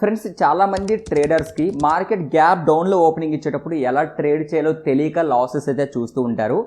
Friends, చాలా మంది ట్రేడర్స్కి market gap డౌన్లో ఓపెనింగ్ ఇచ్చేటప్పుడు ఎలా ట్రేడ్ చేయాలో తెలియక లాసెస్ అయితే చూస్తూ ఉంటారు.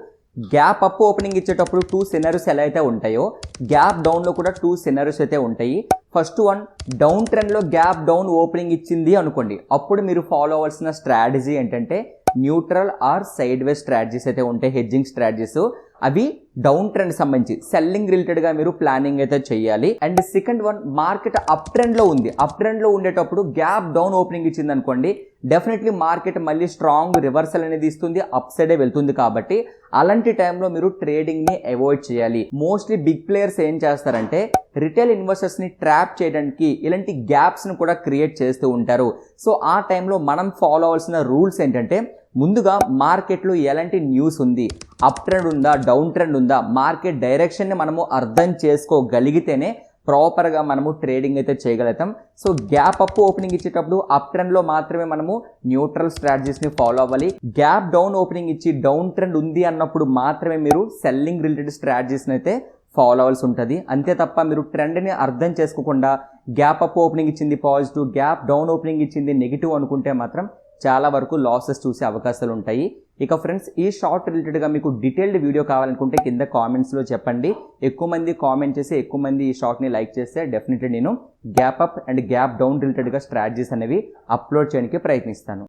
గ్యాప్ అప్ ఓపెనింగ్ ఇచ్చేటప్పుడు 2 సినారియోస్ ఎలా అయితే ఉంటాయో, గ్యాప్ డౌన్లో కూడా 2 సినారియోస్ అయితే ఉంటాయి. ఫస్ట్ వన్, డౌన్ ట్రెండ్లో గ్యాప్ డౌన్ ఓపెనింగ్ ఇచ్చింది అనుకోండి, అప్పుడు మీరు ఫాలో అవ్వాల్సిన స్ట్రాటజీ ఏంటంటే neutral are side way strategies అయితే ఉంటాయి, హెడ్జింగ్ స్ట్రాటజీస్. అవి డౌన్ ట్రెండ్ సంబంధించి సెల్లింగ్ రిలేటెడ్గా మీరు ప్లానింగ్ అయితే చేయాలి. And second one, market up ట్రెండ్లో ఉంది, అప్ ట్రెండ్లో ఉండేటప్పుడు గ్యాప్ డౌన్ ఓపెనింగ్ ఇచ్చింది అనుకోండి, డెఫినెట్లీ మార్కెట్ మళ్ళీ స్ట్రాంగ్ రివర్సల్ అనేది ఇస్తుంది, అప్ సైడే వెళ్తుంది. కాబట్టి అలాంటి టైంలో మీరు ట్రేడింగ్ని అవాయిడ్ చేయాలి. మోస్ట్లీ బిగ్ ప్లేయర్స్ ఏం చేస్తారంటే రిటైల్ ఇన్వెస్టర్స్ని ట్రాప్ చేయడానికి ఇలాంటి గ్యాప్స్ని కూడా క్రియేట్ చేస్తూ ఉంటారు. సో ఆ టైంలో మనం ఫాలో అవ్వాల్సిన రూల్స్ ఏంటంటే, ముందుగా మార్కెట్లో ఎలాంటి న్యూస్ ఉంది, అప్ ట్రెండ్ ఉందా, డౌన్ ట్రెండ్ ఉందా, మార్కెట్ డైరెక్షన్ని మనము అర్థం చేసుకోగలిగితేనే ప్రాపర్గా మనము ట్రేడింగ్ అయితే చేయగలుగుతాం. సో గ్యాప్ అప్ ఓపెనింగ్ ఇచ్చేటప్పుడు అప్ ట్రెండ్లో మాత్రమే మనము న్యూట్రల్ స్ట్రాటజీస్ని ఫాలో అవ్వాలి. గ్యాప్ డౌన్ ఓపెనింగ్ ఇచ్చి డౌన్ ట్రెండ్ ఉంది అన్నప్పుడు మాత్రమే మీరు సెల్లింగ్ రిలేటెడ్ స్ట్రాటజీస్ని అయితే ఫాలో అవ్వాల్సి ఉంటుంది. అంతే తప్ప మీరు ట్రెండ్ని అర్థం చేసుకోకుండా గ్యాప్ అప్ ఓపెనింగ్ ఇచ్చింది పాజిటివ్, గ్యాప్ డౌన్ ఓపెనింగ్ ఇచ్చింది నెగిటివ్ అనుకుంటే మాత్రం చాలా వరకు లాసెస్ చూసే అవకాశాలు ఉంటాయి. ఇక ఫ్రెండ్స్, ఈ షార్ట్ రిలేటెడ్గా మీకు డీటెయిల్డ్ వీడియో కావాలనుకుంటే కింద కామెంట్స్లో చెప్పండి. ఎక్కువ మంది కామెంట్ చేసి ఎక్కువ మంది ఈ షార్ట్ని లైక్ చేస్తే డెఫినెట్లీ నేను gap up and gap down రిలేటెడ్గా స్ట్రాటజీస్ అనేవి అప్లోడ్ చేయడానికి ప్రయత్నిస్తాను.